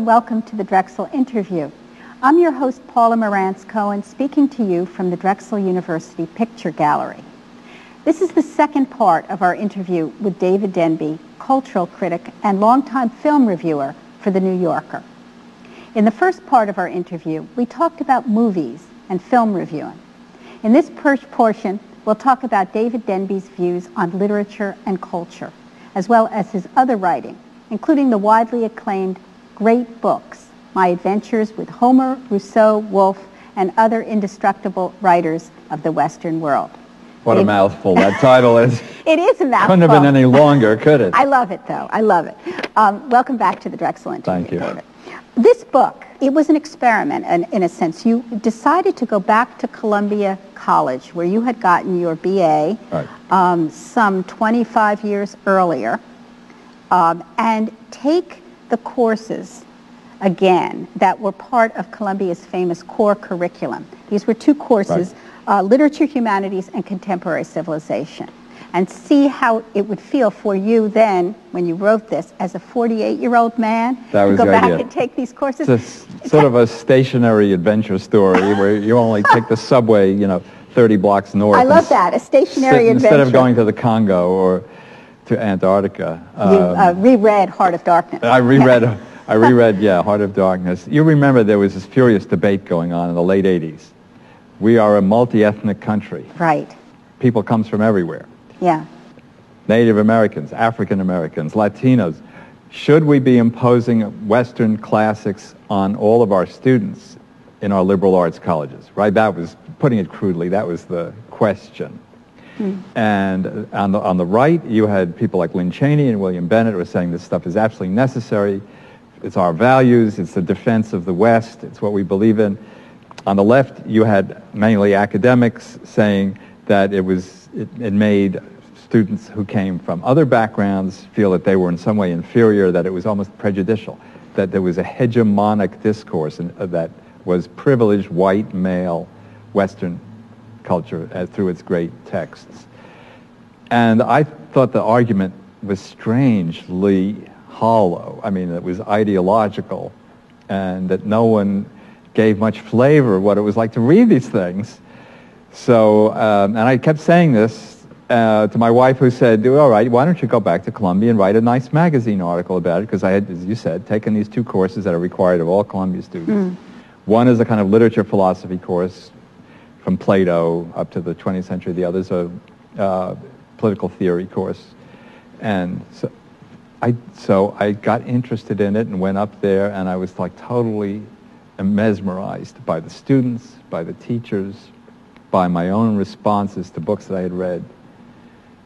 welcome to the Drexel interview. I'm your host, Paula Marantz-Cohen, speaking to you from the Drexel University Picture Gallery. This is the second part of our interview with David Denby, cultural critic and longtime film reviewer for The New Yorker. In the first part of our interview, we talked about movies and film reviewing. In this first portion, we'll talk about David Denby's views on literature and culture, as well as his other writing, including the widely acclaimed great books, My Adventures with Homer, Rousseau, Woolf, and other indestructible writers of the Western world. What a mouthful that title is. It is a mouthful. Couldn't have been any longer, could it? I love it, though. I love it. Welcome back to the Drexel interview, Thank you. David. This book, it was an experiment, in a sense. You decided to go back to Columbia College, where you had gotten your BA some 25 years earlier, and take the courses again that were part of Columbia's famous core curriculum. These were two courses, Literature, Humanities, and Contemporary Civilization, and see how it would feel for you then, when you wrote this, as a 48-year-old man, that was to go the back idea. and take these courses. It's sort of a stationary adventure story where you only take the subway, 30 blocks north. I love that, a stationary adventure. Instead of going to the Congo or to Antarctica. You reread Heart of Darkness. I reread, Heart of Darkness. You remember there was this furious debate going on in the late 80s. We are a multi-ethnic country. Right. People comes from everywhere. Yeah. Native Americans, African Americans, Latinos. Should we be imposing Western classics on all of our students in our liberal arts colleges? Right? That was, putting it crudely, that was the question. And on the right, you had people like Lynn Cheney and William Bennett who were saying this stuff is absolutely necessary. It's our values. It's the defense of the West. It's what we believe in. On the left, you had mainly academics saying that it made students who came from other backgrounds feel that they were in some way inferior, that it was almost prejudicial, that there was a hegemonic discourse that was privileged white male Western culture through its great texts. And I thought the argument was strangely hollow. I mean, it was ideological, and that no one gave much flavor of what it was like to read these things. So, and I kept saying this to my wife, who said, all right, why don't you go back to Columbia and write a nice magazine article about it, because I had, as you said, taken these two courses that are required of all Columbia students. One is a kind of literature philosophy course, from Plato up to the 20th century. The other's a political theory course. And so I got interested in it and went up there, and I was like totally mesmerized by the students, by the teachers, by my own responses to books that I had read.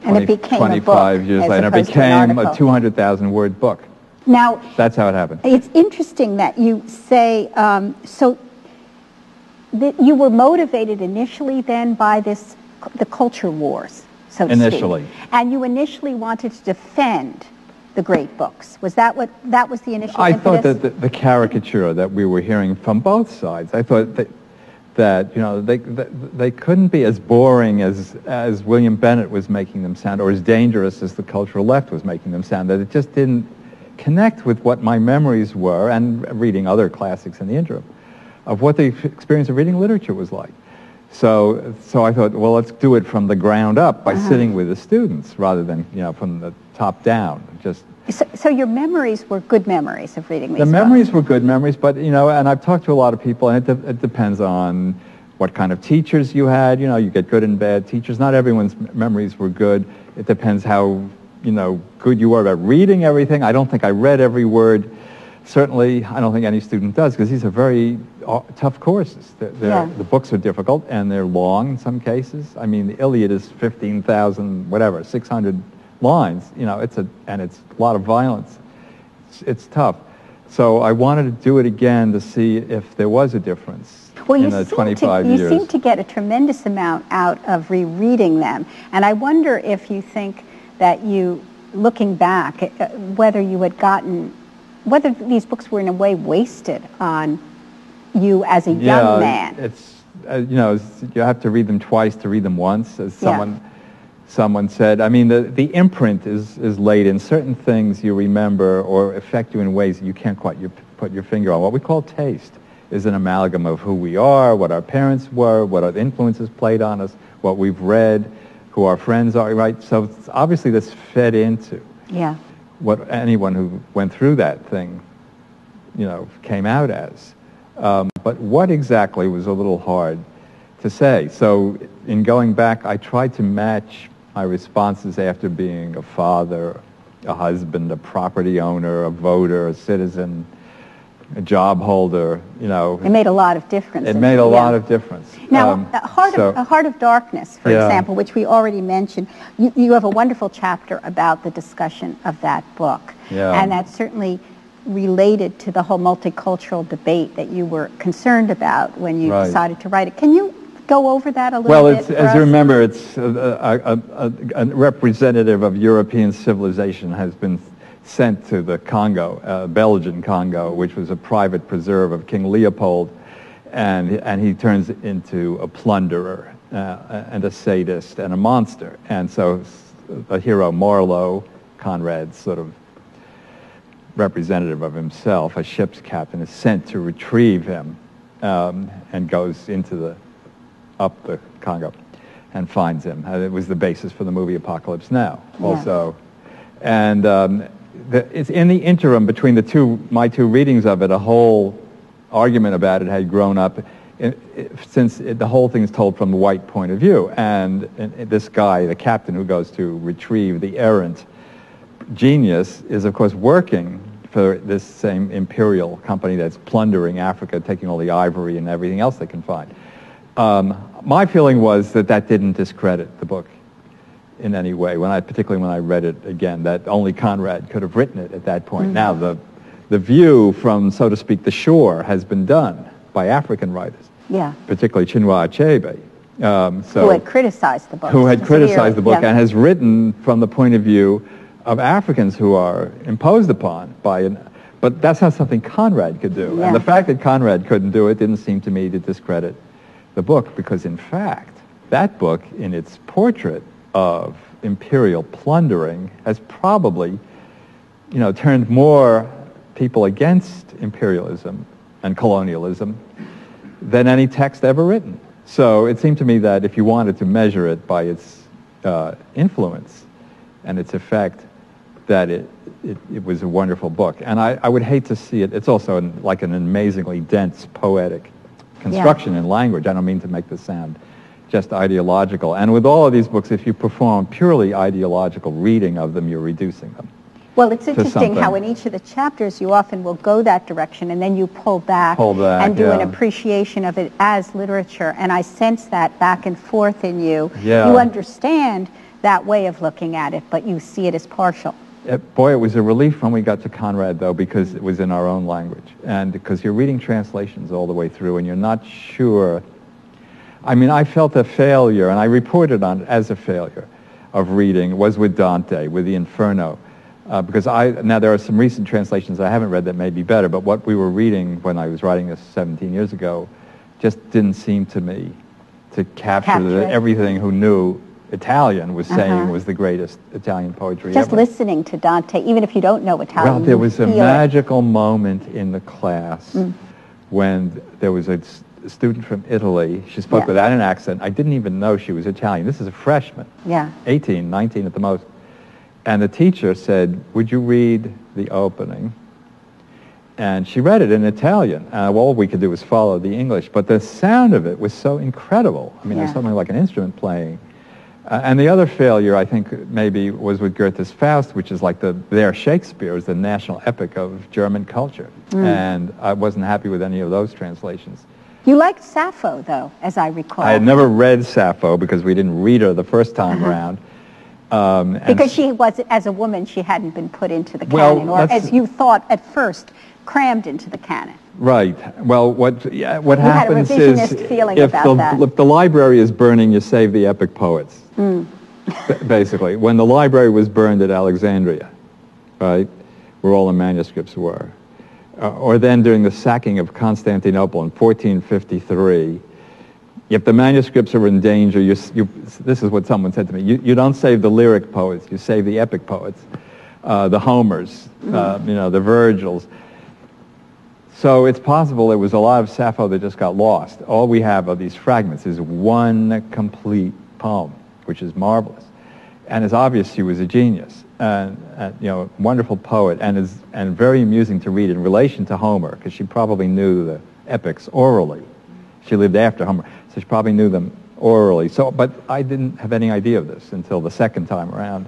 And it became 25 years later, and it became a 200,000-word book. Now, that's how it happened. It's interesting that you say, so that you were motivated initially then by the culture wars, so to initially. speak. And you initially wanted to defend the great books. Was that what, that was the initial impetus? I thought that the caricature that we were hearing from both sides, I thought that they couldn't be as boring as William Bennett was making them sound, or as dangerous as the cultural left was making them sound, that it just didn't connect with what my memories were, and reading other classics in the interim, of what the experience of reading literature was like. So I thought, well, let's do it from the ground up by sitting with the students rather than, from the top down. So your memories were good memories of reading these books? The memories were good memories, but, and I've talked to a lot of people, and it depends on what kind of teachers you had. You get good and bad teachers. Not everyone's memories were good. It depends how, good you were about reading everything. I don't think I read every word. Certainly, I don't think any student does, because these are very tough courses. The books are difficult, and they're long in some cases. I mean, the Iliad is 15,000, 600 lines. It's a lot of violence. It's tough. So I wanted to do it again to see if there was a difference in the 25 years. You seem to get a tremendous amount out of rereading them, and I wonder if you think that you, looking back, whether these books were in a way wasted on you as a young man. It's you have to read them twice to read them once, as someone said. I mean, the imprint is laid in certain things you remember or affect you in ways that you can't quite put your finger on. What we call taste is an amalgam of who we are, what our parents were, what our influences played on us, what we've read, who our friends are, right? So obviously this fed into what anyone who went through that thing, came out as. But what exactly was a little hard to say. So in going back, I tried to match my responses after being a father, a husband, a property owner, a voter, a citizen, a job holder, It made a lot of difference. It made a lot of difference. Now, A Heart of Darkness, for example, which we already mentioned, you have a wonderful chapter about the discussion of that book. Yeah. And that's certainly related to the whole multicultural debate that you were concerned about when you decided to write it. Can you go over that a little bit? Well, as you remember, it's a representative of European civilization has been sent to the Congo, Belgian Congo, which was a private preserve of King Leopold, and he turns into a plunderer and a sadist and a monster. And so the hero Marlowe, Conrad's sort of representative of himself, a ship's captain, is sent to retrieve him and goes up the Congo and finds him. It was the basis for the movie Apocalypse Now also. And it's in the interim between my two readings of it, a whole argument about it had grown up since the whole thing is told from the white point of view. And this guy, the captain who goes to retrieve the errant genius, is of course working for this same imperial company that's plundering Africa, taking all the ivory and everything else they can find. My feeling was that didn't discredit the book in any way, particularly when I read it again, that only Conrad could have written it at that point. Now, the view from, so to speak, the shore has been done by African writers, particularly Chinua Achebe. Who had criticized the book. Who had criticized the book and has written from the point of view of Africans who are imposed upon by but that's not something Conrad could do. And the fact that Conrad couldn't do it didn't seem to me to discredit the book, because in fact, that book, in its portrait of imperial plundering, has probably, turned more people against imperialism and colonialism than any text ever written. So it seemed to me that if you wanted to measure it by its influence and its effect, that it was a wonderful book. And I would hate to see it. It's also like an amazingly dense poetic construction in language. I don't mean to make this sound just ideological. And with all of these books, if you perform purely ideological reading of them, you're reducing them. Well, it's interesting how in each of the chapters you often will go that direction and then you pull back and do an appreciation of it as literature. And I sense that back and forth in you. Yeah. You understand that way of looking at it, but you see it as partial. Boy, it was a relief when we got to Conrad, though, because it was in our own language. And because you're reading translations all the way through and you're not sure. I mean, I felt a failure, and I reported on it as a failure of reading, was with Dante, with the Inferno. Because now there are some recent translations I haven't read that may be better, but what we were reading when I was writing this 17 years ago just didn't seem to me to capture everything who knew Italian was saying was the greatest Italian poetry just ever. listening to Dante, even if you don't know Italian. Well, there was a magical moment in the class when there was a student from Italy. She spoke without an accent. I didn't even know she was Italian. This is a freshman, 18, 19 at the most. And the teacher said, "Would you read the opening?" And she read it in Italian. All we could do was follow the English, but the sound of it was so incredible. I mean, it was something like an instrument playing. And the other failure, I think, maybe was with Goethe's Faust, which is like their Shakespeare is the national epic of German culture. And I wasn't happy with any of those translations. You liked Sappho, though, as I recall. I had never read Sappho because we didn't read her the first time around. Because she was, as a woman, she hadn't been put into the canon, or as you thought at first, crammed into the canon. Right. Well, what happens is if the library is burning, you save the epic poets. Basically, when the library was burned at Alexandria, right, where all the manuscripts were, or then during the sacking of Constantinople in 1453, if the manuscripts are in danger, this is what someone said to me, you don't save the lyric poets, you save the epic poets, the Homers, the Virgils. So it's possible there was a lot of Sappho that just got lost. All we have of these fragments is one complete poem, which is marvelous. And it's obvious she was a genius, and you know, wonderful poet, and very amusing to read in relation to Homer, because she probably knew the epics orally. She lived after Homer, so she probably knew them orally. So, but I didn't have any idea of this until the second time around,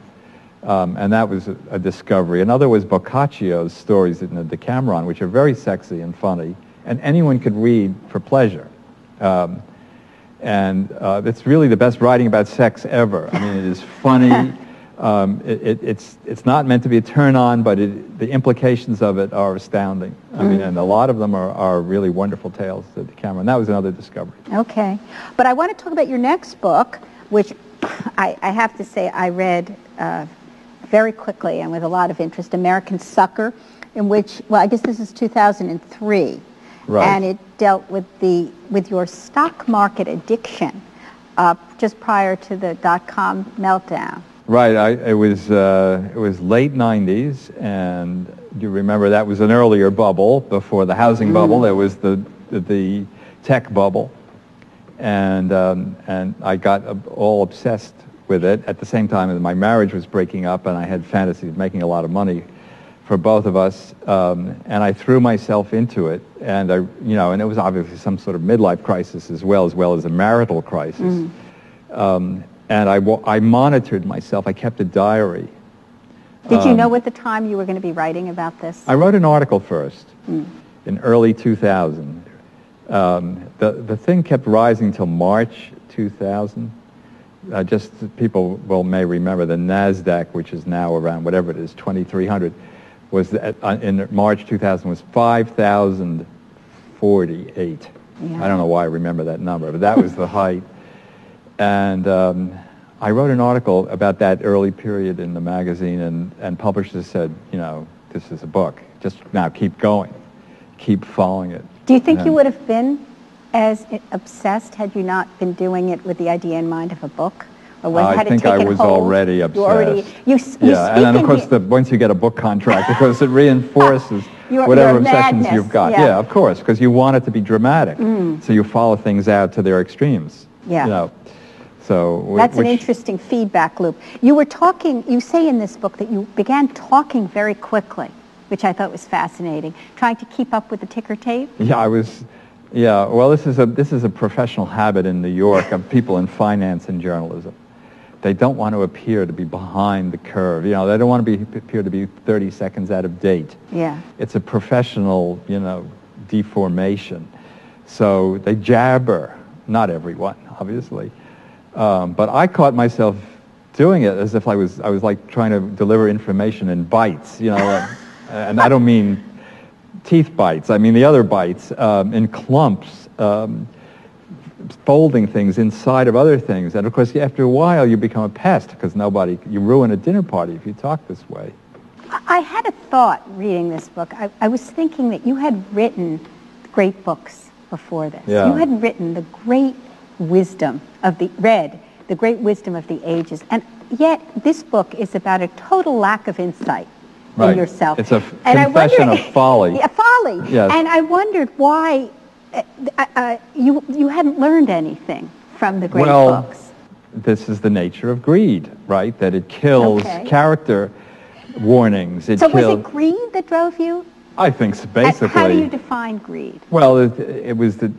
and that was a discovery. Another was Boccaccio's stories in the Decameron, which are very sexy and funny, and anyone could read for pleasure. And it's really the best writing about sex ever. I mean, it is funny. It's not meant to be a turn-on, but the implications of it are astounding. I mean, and a lot of them are really wonderful tales to the camera. And that was another discovery. Okay. But I want to talk about your next book, which I have to say I read very quickly and with a lot of interest, American Sucker, in which, well, I guess this is 2003. Right. And it dealt with your stock market addiction just prior to the .com meltdown. Right. It was late 90s, and you remember that was an earlier bubble before the housing bubble. There was the tech bubble, and I got all obsessed with it at the same time as my marriage was breaking up, and I had fantasies of making a lot of money for both of us, and I threw myself into it, and and it was obviously some sort of midlife crisis as well as a marital crisis. And I monitored myself. I kept a diary. Did you know at the time you were going to be writing about this? I wrote an article first in early 2000. The thing kept rising till March 2000. Just people may remember the NASDAQ, which is now around whatever it is, 2,300. Was in March 2000 was 5,048. Yeah. I don't know why I remember that number, but that was the height. And I wrote an article about that early period in the magazine, and publishers said, this is a book. Just now keep going. Keep following it. Do you think you would have been as obsessed had you not been doing it with the idea in mind of a book? I think I was already obsessed. And of course, once you get a book contract, because it reinforces whatever obsessions you've got. Yeah, of course, because you want it to be dramatic, so you follow things out to their extremes. Yeah. So that's an interesting feedback loop. You say in this book that you began talking very quickly, which I thought was fascinating, trying to keep up with the ticker tape. Yeah, well, this is a professional habit in New York of people in finance and journalism. They don't want to appear to be behind the curve. They don't want to appear to be 30 seconds out of date. Yeah. It's a professional, deformation. So they jabber. Not everyone, obviously. But I caught myself doing it as if I was like trying to deliver information in bites, and I don't mean teeth bites. I mean the other bites in clumps, folding things inside of other things. And of course, after a while, you become a pest because you ruin a dinner party if you talk this way. I had a thought reading this book. I was thinking that you had written great books before this. Yeah. You had written the great wisdom of the great wisdom of the ages. And yet, this book is about a total lack of insight in yourself. It's a confession of folly. A folly. Yes. And I wondered why you hadn't learned anything from the great books. This is the nature of greed, right? That it kills character warnings. So was it greed that drove you? I think so, basically. How do you define greed? Well, it was the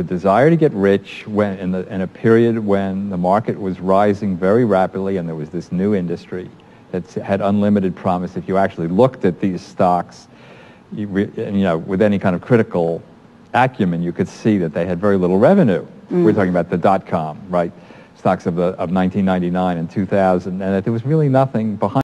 desire to get rich in a period when the market was rising very rapidly, and there was this new industry that had unlimited promise. If you actually looked at these stocks, with any kind of critical acumen, you could see that they had very little revenue. We're talking about the .com, right? Stocks of 1999 and 2000, and that there was really nothing behind.